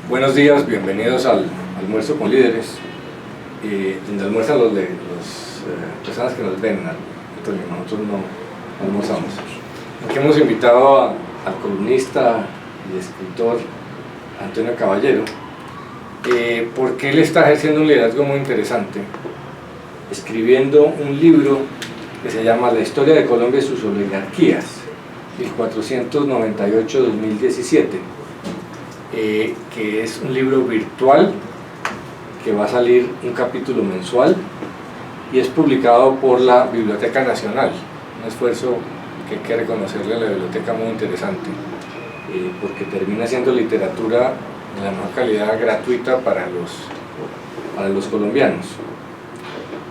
Buenos días, bienvenidos al Almuerzo con Líderes, donde almuerzan las personas que nos ven, Antonio, nosotros no almorzamos. Aquí hemos invitado al columnista y escritor Antonio Caballero, porque él está ejerciendo un liderazgo muy interesante, escribiendo un libro que se llama La historia de Colombia y sus oligarquías, 1498-2017. Que es un libro virtual que va a salir un capítulo mensual y es publicado por la Biblioteca Nacional, un esfuerzo que hay que reconocerle a la biblioteca muy interesante, porque termina siendo literatura de la mejor calidad, gratuita para los colombianos.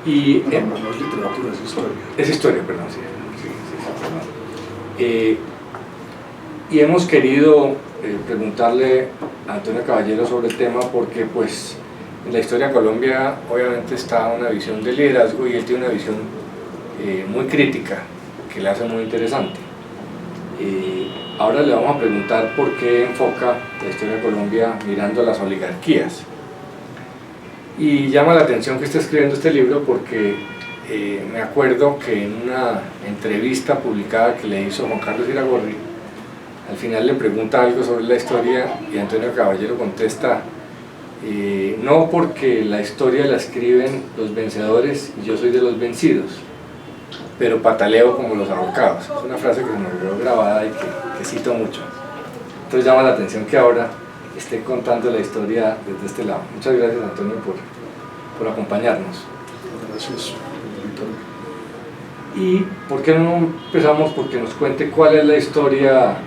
Y no es literatura, es historia. Es historia, perdón, sí, perdón. Y hemos querido preguntarle a Antonio Caballero sobre el tema porque pues en la historia de Colombia obviamente está una visión de liderazgo y él tiene una visión muy crítica que le hace muy interesante. Ahora le vamos a preguntar por qué enfoca la historia de Colombia mirando las oligarquías. Y llama la atención que esté escribiendo este libro porque me acuerdo que en una entrevista publicada que le hizo Juan Carlos Iragorri, al final le pregunta algo sobre la historia y Antonio Caballero contesta: no, porque la historia la escriben los vencedores y yo soy de los vencidos, pero pataleo como los ahorcados. Es una frase que se me quedó grabada y que cito mucho. Entonces llama la atención que ahora esté contando la historia desde este lado. Muchas gracias, Antonio, por acompañarnos. Gracias. ¿Y por qué no empezamos porque nos cuente cuál es la historia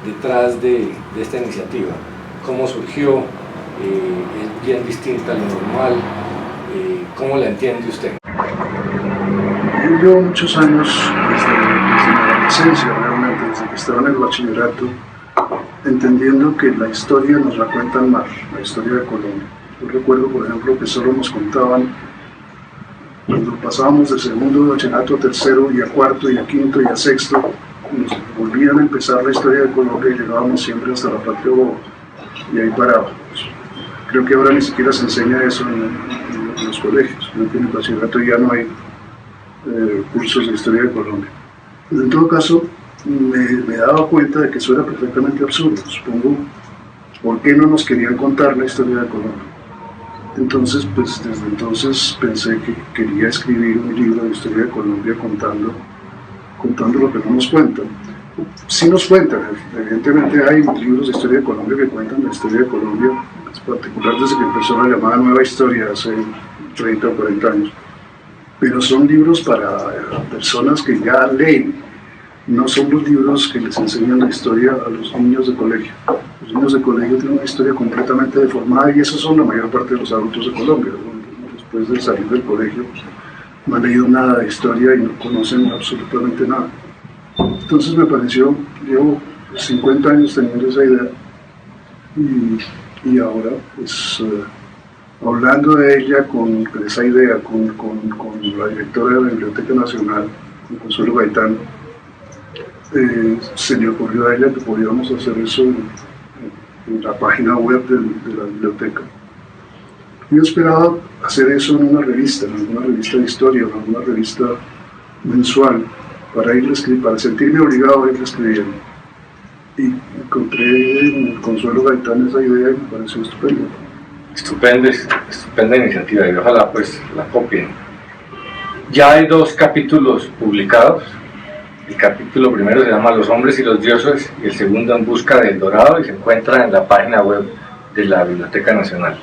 detrás de esta iniciativa? ¿Cómo surgió? ¿Es bien distinta a lo normal? ¿Cómo la entiende usted? Yo llevo muchos años, desde mi adolescencia realmente, desde que estaba en el bachillerato, entendiendo que la historia nos la cuentan mal, la historia de Colombia. Yo recuerdo, por ejemplo, que solo nos contaban cuando pasábamos de segundo de bachillerato a tercero y a cuarto y a quinto y a sexto, nos volvían a empezar la historia de Colombia y llegábamos siempre hasta la Patria Boba y ahí parábamos. Creo que ahora ni siquiera se enseña eso en los colegios. Creo que en el bachillerato ya no hay cursos de historia de Colombia. En todo caso, me he dado cuenta de que eso era perfectamente absurdo. Supongo, ¿por qué no nos querían contar la historia de Colombia? Entonces, pues desde entonces pensé que quería escribir un libro de historia de Colombia contando lo que no nos cuentan. Sí nos cuentan, evidentemente hay libros de historia de Colombia que cuentan la historia de Colombia, en particular desde que empezó la llamada Nueva Historia hace 30 o 40 años. Pero son libros para personas que ya leen, no son los libros que les enseñan la historia a los niños de colegio. Los niños de colegio tienen una historia completamente deformada y esos son la mayor parte de los adultos de Colombia. Después de salir del colegio no han leído nada de historia y no conocen absolutamente nada. Entonces me pareció, llevo 50 años teniendo esa idea y ahora pues hablando de ella con esa idea con la directora de la Biblioteca Nacional, con Consuelo Gaitán, se le ocurrió a ella que podíamos hacer eso en la página web de la biblioteca. Yo esperaba hacer eso en alguna revista de historia, en alguna revista mensual, para sentirme obligado a ir escribiendo. Y encontré en Consuelo Gaitán esa idea y me pareció estupenda. Estupenda iniciativa y ojalá pues la copien. Ya hay 2 capítulos publicados. El capítulo primero se llama Los hombres y los dioses y el segundo En busca del dorado y se encuentra en la página web de la Biblioteca Nacional.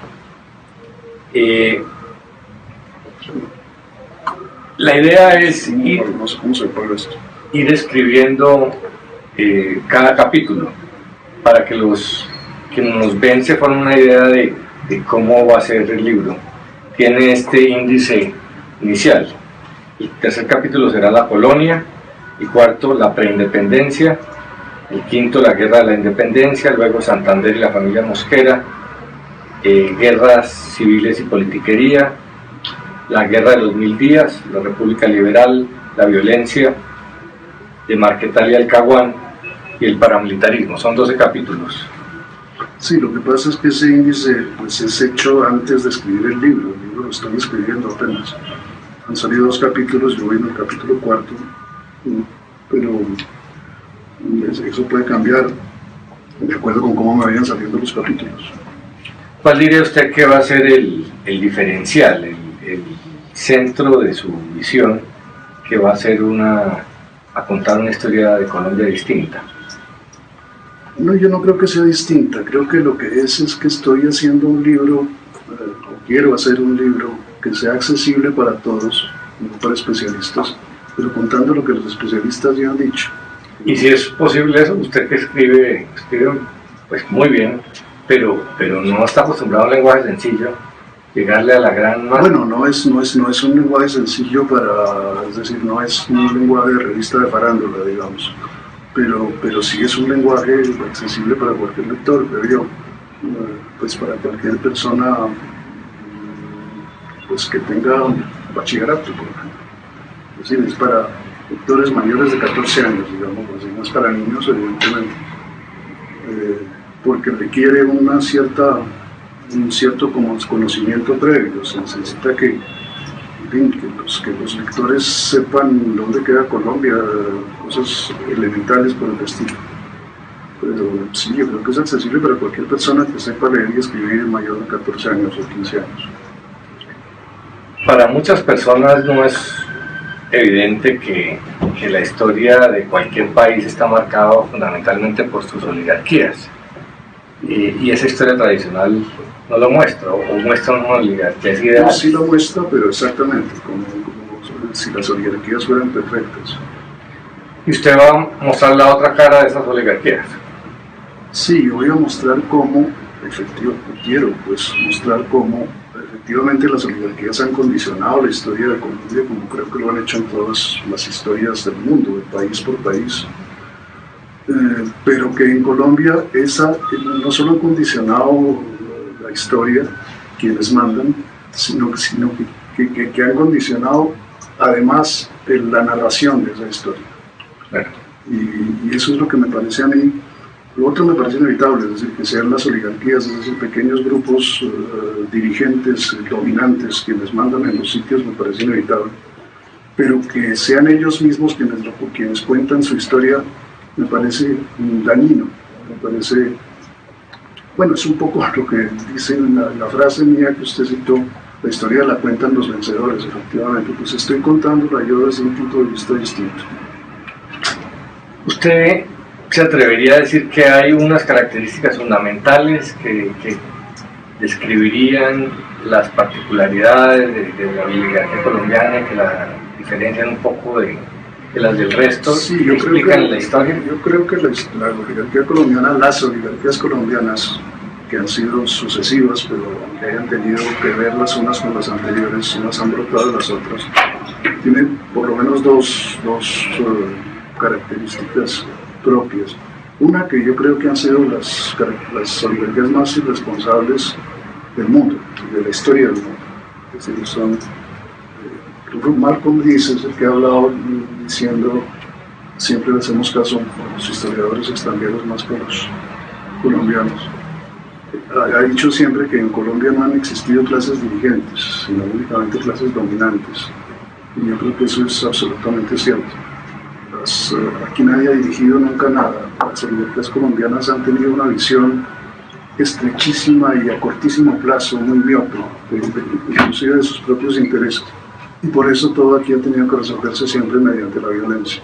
La idea es ir escribiendo cada capítulo para que los que nos ven se formen una idea de cómo va a ser el libro. Tiene este índice inicial. El tercer capítulo será la colonia, el cuarto la preindependencia, el quinto la guerra de la independencia, luego Santander y la familia Mosquera, guerras civiles y politiquería, la guerra de los 1000 días, la república liberal, la violencia, de Marquetal y Alcahuán y el paramilitarismo. Son 12 capítulos. Sí, lo que pasa es que ese índice pues, es hecho antes de escribir el libro lo estoy escribiendo apenas. Han salido 2 capítulos, yo voy en el capítulo 4, pero eso puede cambiar de acuerdo con cómo me vayan saliendo los capítulos. ¿Cuál diría usted que va a ser el diferencial, el centro de su visión, que va a ser a contar una historia de Colombia distinta? No, yo no creo que sea distinta, creo que lo que es que estoy haciendo un libro, o quiero hacer un libro que sea accesible para todos, no para especialistas, pero contando lo que los especialistas ya han dicho. Y si es posible eso, usted que escribe pues muy bien, pero no está acostumbrado a un lenguaje sencillo, llegarle a la gran masa. Bueno, no es un lenguaje sencillo es decir, no es un lenguaje de revista de farándula, digamos, pero sí es un lenguaje accesible para cualquier lector, creo yo, pues para cualquier persona pues que tenga bachillerato, por ejemplo. Es decir, es para lectores mayores de 14 años, digamos, así, no es para niños, evidentemente, porque requiere un cierto como conocimiento previo. Se necesita que los lectores sepan dónde queda Colombia, cosas elementales por el estilo. Pero sí, yo creo que es accesible para cualquier persona que sepa leer y escribir mayor de 14 años o 15 años. Para muchas personas no es evidente que la historia de cualquier país está marcada fundamentalmente por sus oligarquías. Y esa historia tradicional no lo muestra, o muestra una oligarquía ideal. Sí lo muestra, pero exactamente, como si las oligarquías fueran perfectas. ¿Y usted va a mostrar la otra cara de esas oligarquías? Sí, yo voy a mostrar cómo, quiero mostrar cómo efectivamente las oligarquías han condicionado la historia de Colombia, como creo que lo han hecho en todas las historias del mundo, de país por país. Pero que en Colombia no solo han condicionado la historia, quienes mandan, sino que han condicionado además la narración de esa historia. Claro. Y eso es lo que me parece a mí. Lo otro me parece inevitable, es decir, que sean las oligarquías, es decir, pequeños grupos dirigentes, dominantes, quienes mandan en los sitios, me parece inevitable. Pero que sean ellos mismos quienes cuentan su historia, me parece dañino, me parece... Bueno, es un poco lo que dice la frase mía que usted citó, la historia la cuentan los vencedores, efectivamente, pues estoy contándola yo desde un punto de vista distinto. ¿Usted se atrevería a decir que hay unas características fundamentales que describirían las particularidades de la oligarquía colombiana y que la diferencian un poco de las del resto? Sí, yo explican creo que, la historia. Yo creo que la oligarquía colombiana, las oligarquías colombianas, que han sido sucesivas, pero que hayan tenido que ver las unas con las anteriores, unas han brotado de las otras, tienen por lo menos dos características propias. Una, que yo creo que han sido las oligarquías más irresponsables del mundo, de la historia del mundo. Es decir, son... Malcolm dice, es el que ha hablado diciendo, siempre le hacemos caso a los historiadores extranjeros más que a los colombianos. Ha dicho siempre que en Colombia no han existido clases dirigentes, sino únicamente clases dominantes. Y yo creo que eso es absolutamente cierto. Aquí nadie ha dirigido nunca nada. Las oligarquías colombianas han tenido una visión estrechísima y a cortísimo plazo, muy miope, inclusive de sus propios intereses. Y por eso todo aquí ha tenido que resolverse siempre mediante la violencia.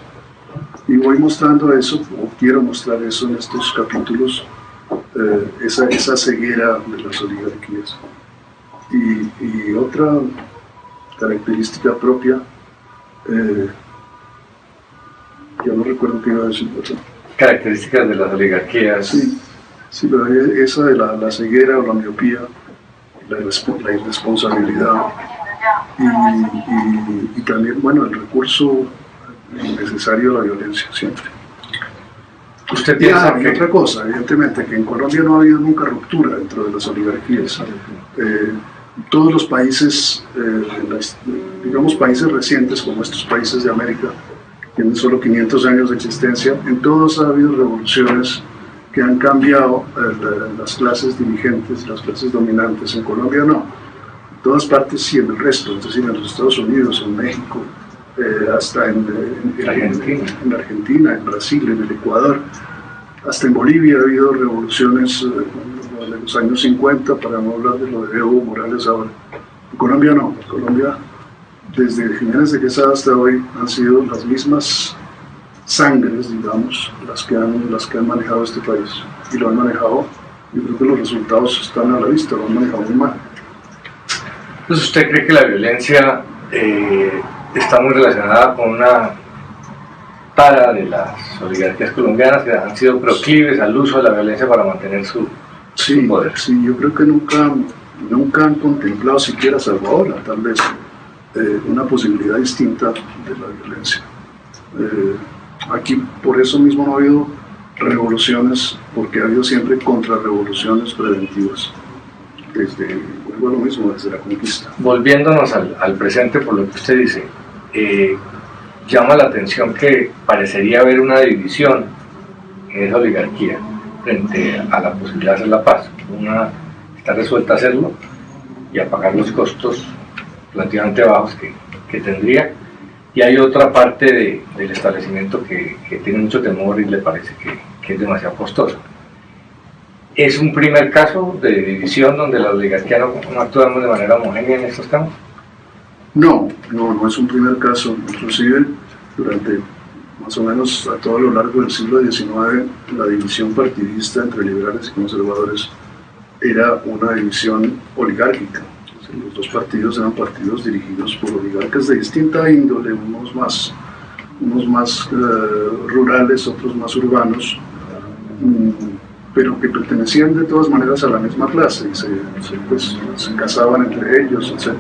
Y voy mostrando eso, o quiero mostrar eso en estos capítulos, esa ceguera de las oligarquías. Y otra característica propia, ya no recuerdo qué iba a decir, ¿verdad? Características de las oligarquías. Sí, pero esa de la ceguera o la miopía, la irresponsabilidad y también, bueno, el recurso necesario a la violencia siempre. ¿Usted piensa y otra cosa, evidentemente, que en Colombia no ha habido nunca ruptura dentro de las oligarquías. Todos los países, digamos países recientes como estos países de América, tienen solo 500 años de existencia, en todos ha habido revoluciones que han cambiado las clases dirigentes, las clases dominantes. En Colombia no. En todas partes y en el resto, es decir, en los Estados Unidos, en México, hasta en Argentina, en Brasil, en el Ecuador, hasta en Bolivia ha habido revoluciones de los años 50, para no hablar de lo de Evo Morales ahora. En Colombia no. En Colombia, desde Jiménez de Quesada hasta hoy, han sido las mismas sangres, digamos, las que han manejado este país. Y lo han manejado, yo creo que los resultados están a la vista, lo han manejado muy mal. Entonces, ¿usted cree que la violencia está muy relacionada con una tara de las oligarquías colombianas que han sido proclives al uso de la violencia para mantener su poder? Sí, yo creo que nunca han contemplado, siquiera salvo ahora, tal vez, una posibilidad distinta de la violencia. Aquí por eso mismo no ha habido revoluciones, porque ha habido siempre contrarrevoluciones preventivas, vuelvo a lo mismo, desde la conquista. Volviéndonos al presente, por lo que usted dice, llama la atención que parecería haber una división en esa oligarquía frente a la posibilidad de hacer la paz. Una está resuelta a hacerlo y a pagar los costos relativamente bajos que tendría, y hay otra parte del establecimiento que tiene mucho temor y le parece que es demasiado costoso. ¿Es un primer caso de división donde la oligarquía no actuamos de manera homogénea en estos temas? No es un primer caso. Inclusive durante más o menos a todo lo largo del siglo XIX, la división partidista entre liberales y conservadores era una división oligárquica. Los dos partidos eran partidos dirigidos por oligarcas de distinta índole, unos más rurales, otros más urbanos, pero que pertenecían de todas maneras a la misma clase y se casaban entre ellos, etc.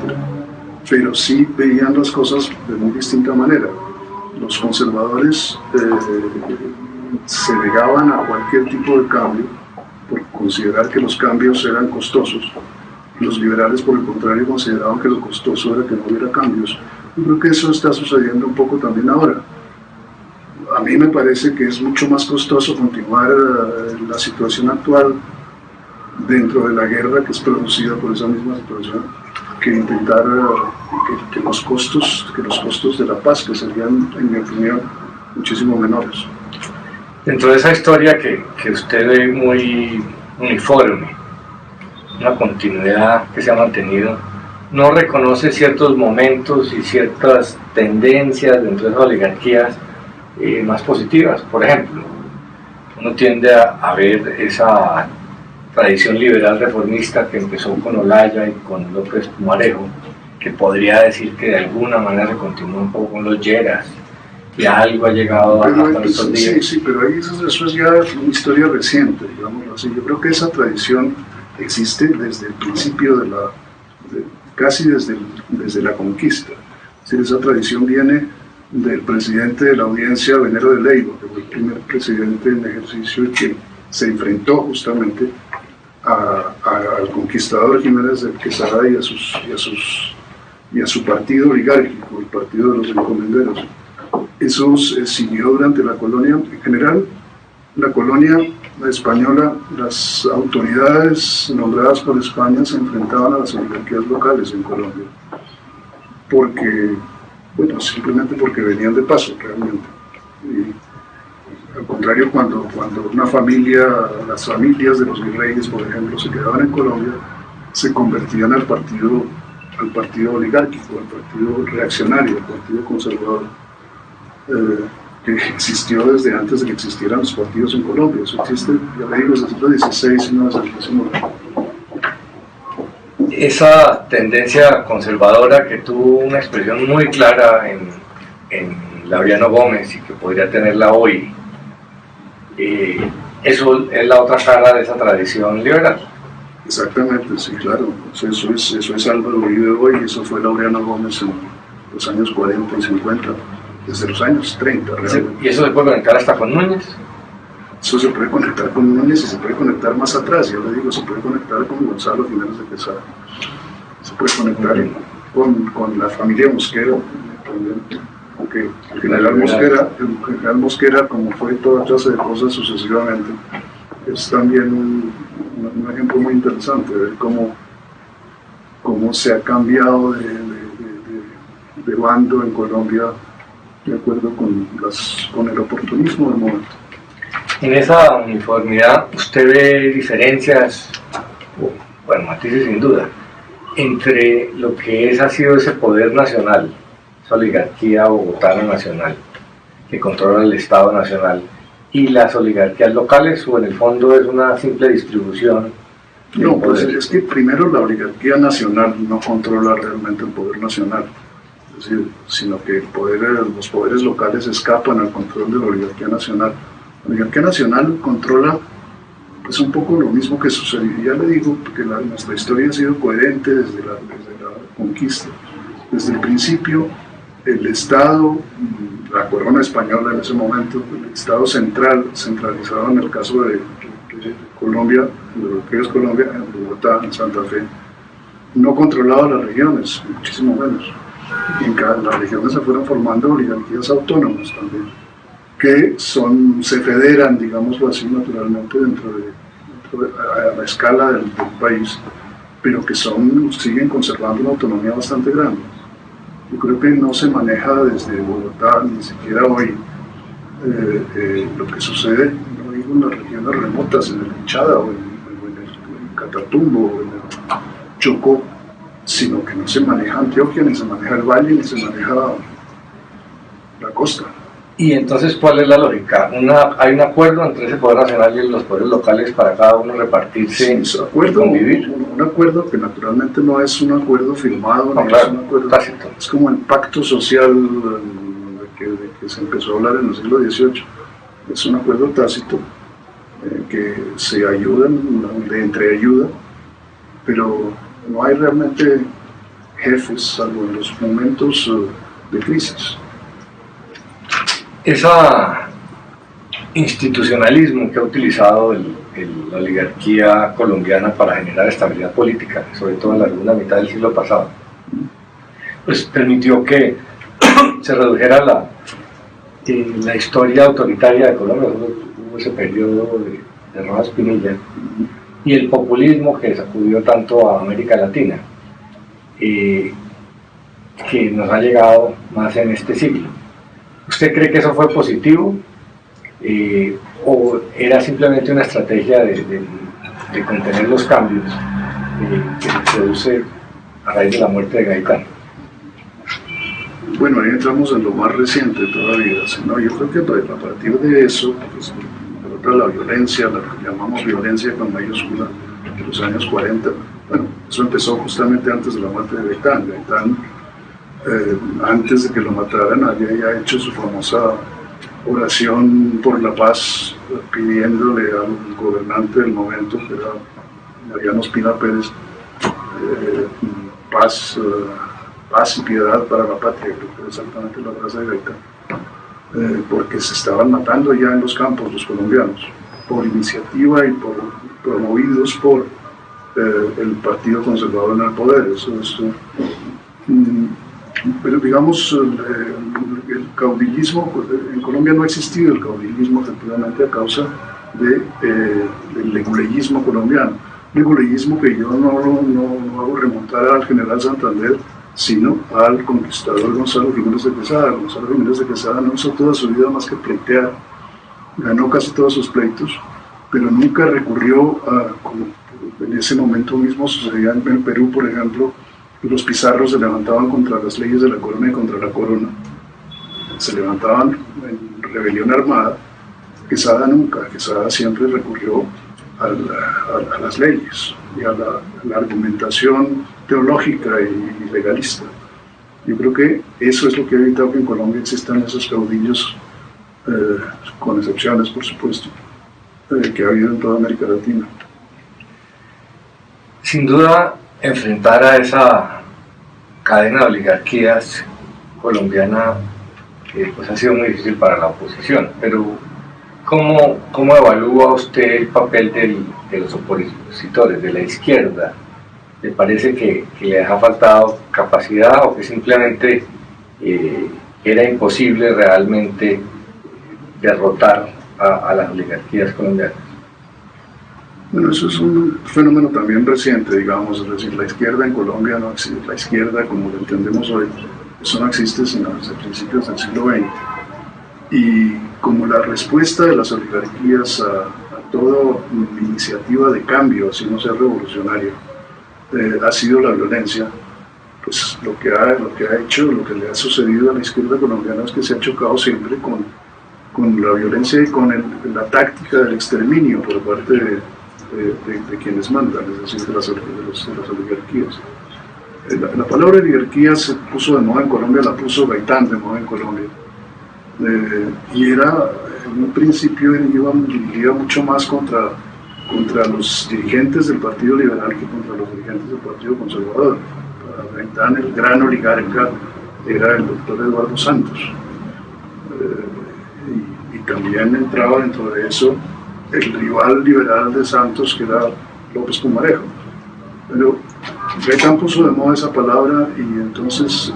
Pero sí veían las cosas de muy distinta manera. Los conservadores se negaban a cualquier tipo de cambio por considerar que los cambios eran costosos. Los liberales, por el contrario, consideraban que lo costoso era que no hubiera cambios. Yo creo que eso está sucediendo un poco también ahora. A mí me parece que es mucho más costoso continuar la situación actual dentro de la guerra que es producida por esa misma situación, que intentar que los costos de la paz, que serían, en mi opinión, muchísimo menores. Dentro de esa historia que usted ve muy uniforme, una continuidad que se ha mantenido, ¿no reconoce ciertos momentos y ciertas tendencias dentro de esas oligarquías más positivas? Por ejemplo, uno tiende a ver esa tradición liberal reformista que empezó con Olaya y con López Pumarejo, que podría decir que de alguna manera se continúa un poco con los Lleras, y algo ha llegado hasta nuestros días. Sí, pero ahí eso es ya una historia reciente, digámoslo así. Yo creo que esa tradición existe desde el principio casi desde la conquista. Es decir, esa tradición viene del presidente de la audiencia, Venero de Leiva, que fue el primer presidente en ejercicio y que se enfrentó justamente al conquistador Jiménez de Quesada y a su partido oligárquico, el partido de los encomenderos. Eso siguió durante la colonia. En general, la colonia española, las autoridades nombradas por España se enfrentaban a las oligarquías locales en Colombia, simplemente porque venían de paso realmente. Y, al contrario, cuando una familia, las familias de los virreyes, por ejemplo, se quedaban en Colombia, se convertían al partido oligárquico, al partido reaccionario, al partido conservador, que existió desde antes de que existieran los partidos en Colombia. Eso existe, ya le digo, desde el siglo XVI y no desde el XIX. Esa tendencia conservadora que tuvo una expresión muy clara en Laureano Gómez y que podría tenerla hoy, eso es la otra cara de esa tradición liberal. Exactamente, sí, claro. Eso es Álvaro Uribe hoy, y eso fue Laureano Gómez en los años 40 y 50. Desde los años 30, realmente. ¿Y eso se puede conectar hasta con Núñez? Eso se puede conectar con Núñez y se puede conectar más atrás, ya le digo, se puede conectar con Gonzalo Jiménez de Quesada, se puede conectar con la familia Mosquera también, aunque el general Mosquera, como fue toda clase de cosas sucesivamente, es también un ejemplo muy interesante de ver cómo se ha cambiado de bando en Colombia de acuerdo con el oportunismo del momento. En esa uniformidad, ¿usted ve diferencias, bueno, matices sin duda, entre lo que ha sido ese poder nacional, esa oligarquía bogotana nacional, que controla el Estado nacional, y las oligarquías locales, o en el fondo es una simple distribución? No, pues es que primero la oligarquía nacional no controla realmente el poder nacional, es decir, sino que los poderes locales escapan al control de la oligarquía nacional. La oligarquía nacional controla pues un poco lo mismo que sucedió, ya le digo, porque nuestra historia ha sido coherente desde la conquista. Desde el principio, el Estado, la corona española en ese momento, el Estado centralizado en el caso de Colombia, de lo que es Colombia, en Bogotá, en Santa Fe, no controlaba las regiones, muchísimo menos. Y en las regiones se fueron formando oligarquías autónomas también, que se federan, digámoslo así, naturalmente a la escala del país, pero que siguen conservando una autonomía bastante grande. Yo creo que no se maneja desde Bogotá, ni siquiera hoy, lo que sucede, no digo en las regiones remotas, en el Hinchada o en el Catatumbo o en el Chocó, sino que no se maneja Antioquia, ni se maneja el Valle, ni se maneja la costa. Y entonces, ¿cuál es la lógica? ¿Hay un acuerdo entre ese poder nacional y los poderes locales para cada uno repartirse y convivir? Un acuerdo que naturalmente no es un acuerdo firmado, no, claro, es un acuerdo tácito. Es como el pacto social de que se empezó a hablar en el siglo XVIII. Es un acuerdo tácito que se ayudan, de entreayuda, pero no hay realmente jefes, salvo en los momentos de crisis. Ese institucionalismo que ha utilizado la oligarquía colombiana para generar estabilidad política, sobre todo en la segunda mitad del siglo pasado, pues permitió que se redujera la historia autoritaria de Colombia. Hubo ese periodo de Rojas Pinilla, y el populismo que sacudió tanto a América Latina, que nos ha llegado más en este siglo. ¿Usted cree que eso fue positivo o era simplemente una estrategia de contener los cambios que se produce a raíz de la muerte de Gaitán? Bueno, ahí entramos en lo más reciente todavía, ¿no? Yo creo que a partir de eso, pues, la violencia, la que llamamos violencia con mayúscula, de los años 40, bueno, eso empezó justamente antes de la muerte de Gaitán. Gaitán, antes de que lo mataran, había ya hecho su famosa oración por la paz, pidiéndole al gobernante del momento, que era Mariano Ospina Pérez, paz y piedad para la patria, creo que era exactamente la frase de Gaitán, porque se estaban matando ya en los campos los colombianos, por iniciativa y promovidos por el Partido Conservador en el poder. Pero digamos, el caudillismo, en Colombia no ha existido el caudillismo efectivamente a causa del leguleyismo colombiano. Leguleyismo que yo no hago remontar al general Santander, sino al conquistador Gonzalo Jiménez de Quesada. Gonzalo Jiménez de Quesada no hizo toda su vida más que pleitear, ganó casi todos sus pleitos, pero nunca recurrió como en ese momento mismo sucedía en el Perú, por ejemplo. Los pizarros se levantaban contra las leyes de la corona y contra la corona, se levantaban en rebelión armada. Quesada nunca, Quesada siempre recurrió a las leyes y a la argumentación teológica y legalista. Yo creo que eso es lo que ha evitado que en Colombia existan esos caudillos, con excepciones por supuesto, que ha habido en toda América Latina. Sin duda, enfrentar a esa cadena de oligarquías colombiana pues ha sido muy difícil para la oposición, pero ¿cómo evalúa usted el papel de los opositores, de la izquierda? ¿Le parece que les ha faltado capacidad o que simplemente era imposible realmente derrotar a las oligarquías colombianas? Bueno, eso es un fenómeno también reciente, digamos, es decir, la izquierda en Colombia no existe, la izquierda como lo entendemos hoy, eso no existe sino desde principios del siglo XX. Y como la respuesta de las oligarquías a toda iniciativa de cambio, así no sea revolucionario, ha sido la violencia, pues lo que ha hecho, lo que le ha sucedido a la izquierda colombiana es que se ha chocado siempre con la violencia y con la táctica del exterminio por parte de quienes mandan, es decir, de las oligarquías. La palabra oligarquía se puso de moda en Colombia, la puso Gaitán de moda en Colombia, y era, en un principio iba mucho más contra los dirigentes del Partido Liberal que contra los dirigentes del Partido Conservador. Para Gaitán, el gran oligarca era el doctor Eduardo Santos, y también entraba dentro de eso el rival liberal de Santos, que era López Pumarejo. Pero Gaitán puso de moda esa palabra y entonces,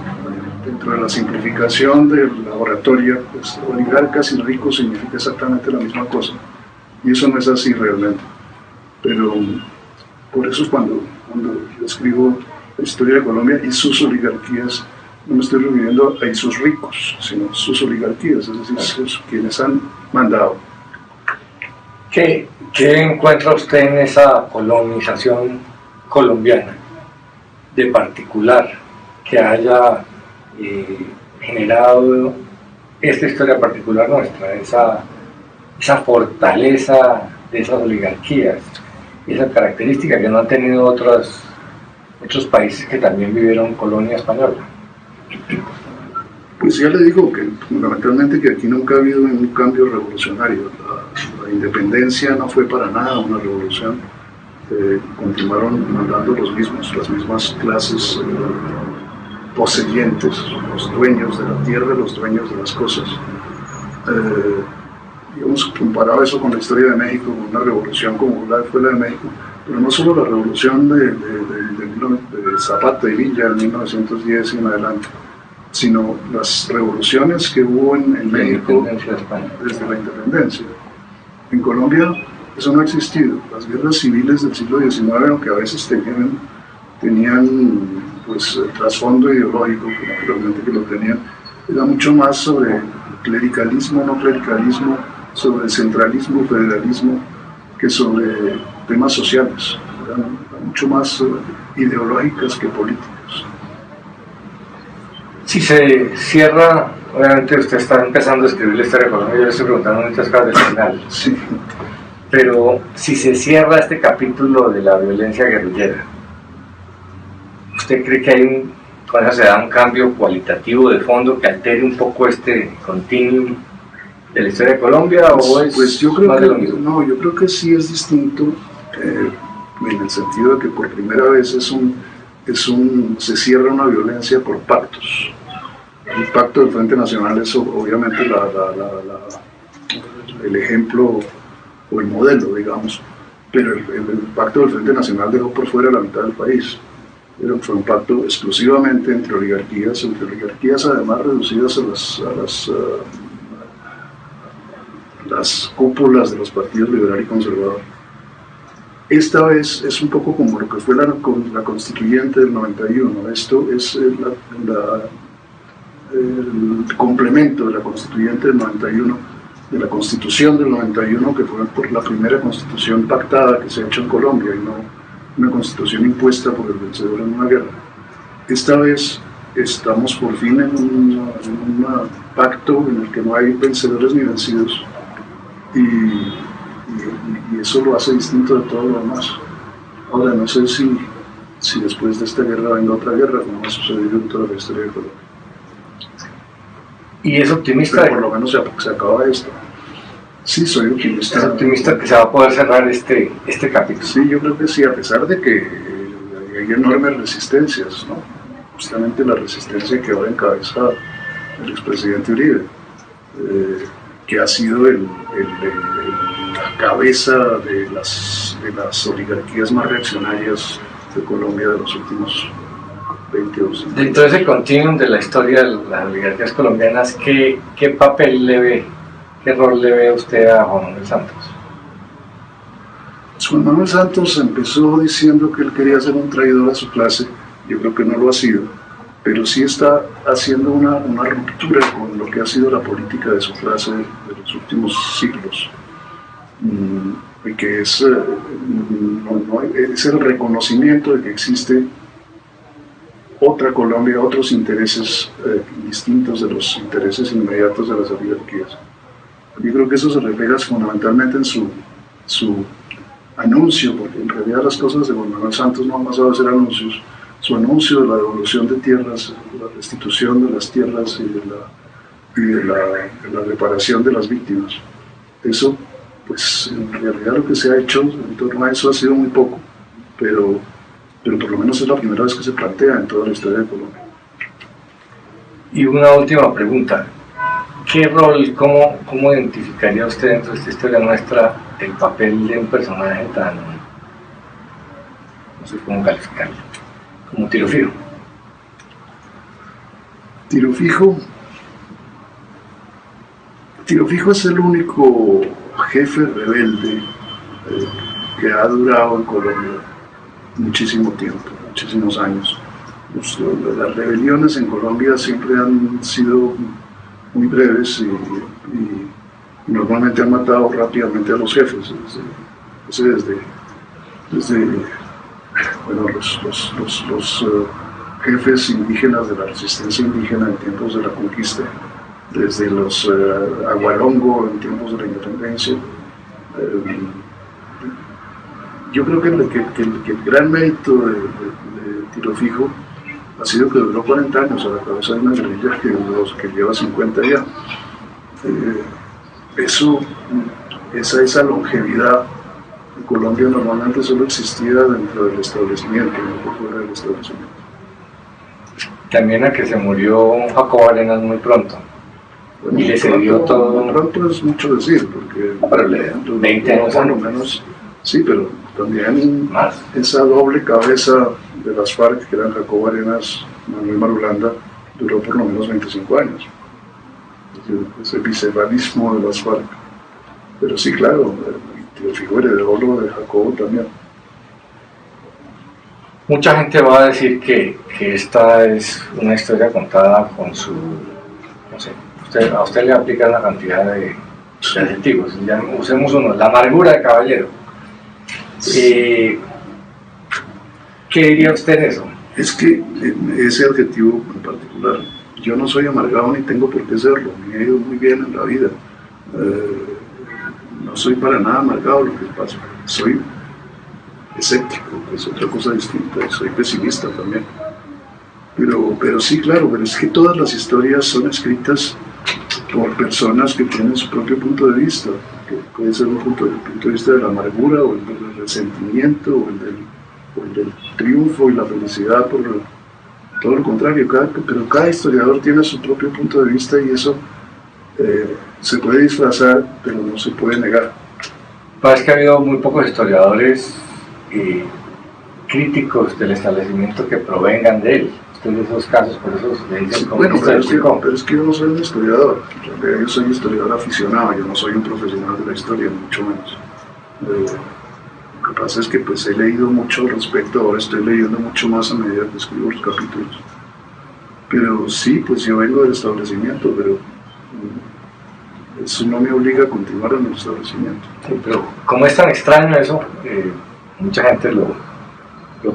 dentro de la simplificación de la oratoria, pues oligarcas y ricos significa exactamente la misma cosa. Y eso no es así realmente. Pero por eso es cuando yo escribo la historia de Colombia y sus oligarquías, no me estoy refiriendo a sus ricos, sino sus oligarquías, es decir, quienes han mandado. ¿Qué encuentra usted en esa colonización colombiana de particular que haya generado esta historia particular nuestra, esa fortaleza de esas oligarquías, esa característica que no han tenido otros países que también vivieron colonia española? Pues ya le digo que fundamentalmente que aquí nunca ha habido un cambio revolucionario. La independencia no fue para nada una revolución. Continuaron mandando las mismas clases poseyentes, los dueños de la tierra, los dueños de las cosas. Digamos, comparado eso con la historia de México, con una revolución como fue la de México, pero no solo la revolución de Zapata y Villa en 1910 y en adelante, sino las revoluciones que hubo en México desde la independencia. En Colombia eso no ha existido. Las guerras civiles del siglo XIX, aunque a veces tenían pues trasfondo ideológico, naturalmente que lo tenían, era mucho más sobre clericalismo, no clericalismo, sobre centralismo, federalismo, que sobre temas sociales. Eran mucho más ideológicas que políticas. Si se cierra, obviamente usted está empezando a escribir la historia de Colombia, yo le estoy preguntando muchas cosas del final. Sí. Pero si se cierra este capítulo de la violencia guerrillera, ¿usted cree que con eso se da un cambio cualitativo de fondo que altere un poco este continuum de la historia de Colombia, o es pues yo creo más que, de lo mismo? No, yo creo que sí es distinto, en el sentido de que por primera vez se cierra una violencia por pactos. El pacto del Frente Nacional es obviamente el ejemplo o el modelo, digamos, pero el pacto del Frente Nacional dejó por fuera la mitad del país. Fue un pacto exclusivamente entre oligarquías además reducidas a las cúpulas de los partidos liberal y conservador. Esta vez es un poco como lo que fue la constituyente del 91. Esto es el complemento de la constituyente del 91, de la constitución del 91, que fue por la primera constitución pactada que se ha hecho en Colombia y no una constitución impuesta por el vencedor en una guerra. Esta vez estamos por fin en un pacto en el que no hay vencedores ni vencidos, y eso lo hace distinto de todo lo demás. Ahora, no sé si después de esta guerra venga otra guerra, como ha sucedido en toda la historia de Colombia. ¿Y es optimista? Pero por lo menos se acaba esto. Sí, soy optimista. ¿Es optimista que se va a poder cerrar este capítulo? Sí, yo creo que sí, a pesar de que hay enormes resistencias, ¿no? Justamente la resistencia que ahora encabeza el expresidente Uribe, que ha sido la cabeza de las oligarquías más reaccionarias de Colombia de los últimos 20 años. Dentro de ese continuum de la historia de las oligarquías colombianas, ¿qué papel le ve, qué rol le ve usted a Juan Manuel Santos? Juan Manuel Santos empezó diciendo que él quería ser un traidor a su clase. Yo creo que no lo ha sido, pero sí está haciendo una ruptura con lo que ha sido la política de su clase de los últimos siglos. Y que es el reconocimiento de que existe otra Colombia, otros intereses distintos de los intereses inmediatos de las oligarquías. Yo creo que eso se refleja fundamentalmente en su anuncio, porque en realidad las cosas de Juan Manuel Santos no han pasado a ser anuncios. Su anuncio de la devolución de tierras, la restitución de las tierras y de la reparación de las víctimas. Eso, pues en realidad lo que se ha hecho en torno a eso ha sido muy poco, pero por lo menos es la primera vez que se plantea en toda la historia de Colombia. Y una última pregunta. ¿Qué rol, cómo identificaría usted dentro de esta historia nuestra el papel de un personaje tan, no sé cómo calificarlo, como Tiro Fijo? Tiro Fijo es el único jefe rebelde que ha durado en Colombia muchísimo tiempo, muchísimos años. Las rebeliones en Colombia siempre han sido muy breves y normalmente han matado rápidamente a los jefes. Desde los jefes indígenas de la resistencia indígena en tiempos de la conquista, desde los Agualongo en tiempos de la independencia. Yo creo que el gran mérito de Tiro Fijo ha sido que duró 40 años a la cabeza de una guerrilla que lleva 50 ya. Esa longevidad en Colombia normalmente solo existía dentro del establecimiento, no por fuera del establecimiento. También a que se murió Jacobo Arenas muy pronto. Bueno, y le cedió todo. Muy pronto es mucho decir, porque pero le 20 años por lo menos. Sí, pero también más. Esa doble cabeza de las FARC, que eran Jacobo Arenas, Manuel Marulanda, duró por lo menos 25 años. Ese viceralismo de las FARC. Pero sí, claro, Tiro Fijo heredó lo de Jacobo también. Mucha gente va a decir que esta es una historia contada con su, no sé, a usted le aplica una cantidad de adjetivos, ya usemos uno, la amargura de caballero. ¿Qué diría usted de eso? Es que ese adjetivo en particular, yo no soy amargado ni tengo por qué serlo, me ha ido muy bien en la vida. No soy para nada amargado, lo que pasa, soy escéptico, que es otra cosa distinta, soy pesimista también. Pero sí, claro, pero es que todas las historias son escritas por personas que tienen su propio punto de vista, que puede ser el punto de vista de la amargura o el del resentimiento o el del triunfo y la felicidad, por todo lo contrario, pero cada historiador tiene su propio punto de vista y eso se puede disfrazar, pero no se puede negar. Parece que ha habido muy pocos historiadores críticos del establecimiento que provengan de él. De esos casos, por eso le dicen como bueno, pero es que yo no soy un historiador, en realidad yo soy historiador aficionado, yo no soy un profesional de la historia, mucho menos. Lo que pasa es que pues he leído mucho al respecto, ahora estoy leyendo mucho más a medida que escribo los capítulos. Pero sí, pues yo vengo del establecimiento, pero eso no me obliga a continuar en el establecimiento. Sí, pero como es tan extraño eso, mucha gente lo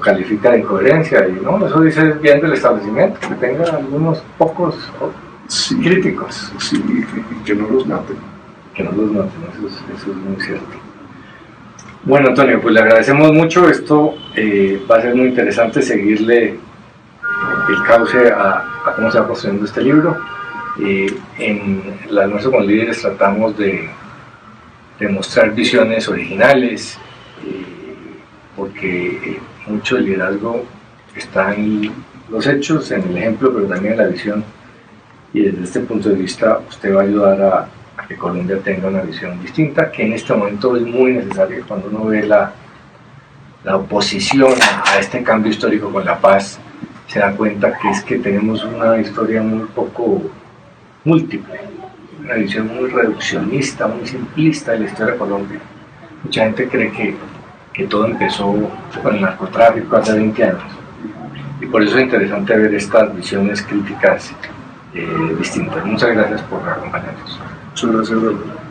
califica de incoherencia y no, eso dice bien del establecimiento, que tenga algunos pocos críticos. Sí, y que no los maten. Que no los maten, eso es muy cierto. Bueno, Antonio, pues le agradecemos mucho, esto va a ser muy interesante seguirle el cauce a cómo se va construyendo este libro. En el almuerzo con líderes tratamos de mostrar visiones originales, porque mucho del liderazgo está en los hechos, en el ejemplo, pero también en la visión. Y desde este punto de vista usted va a ayudar a que Colombia tenga una visión distinta, que en este momento es muy necesaria. Cuando uno ve la oposición a este cambio histórico con la paz, se da cuenta que es que tenemos una historia muy poco múltiple, una visión muy reduccionista, muy simplista de la historia de Colombia. Mucha gente cree que que todo empezó con el narcotráfico hace 20 años. Y por eso es interesante ver estas visiones críticas distintas. Muchas gracias por acompañarnos. Muchas gracias, Robert.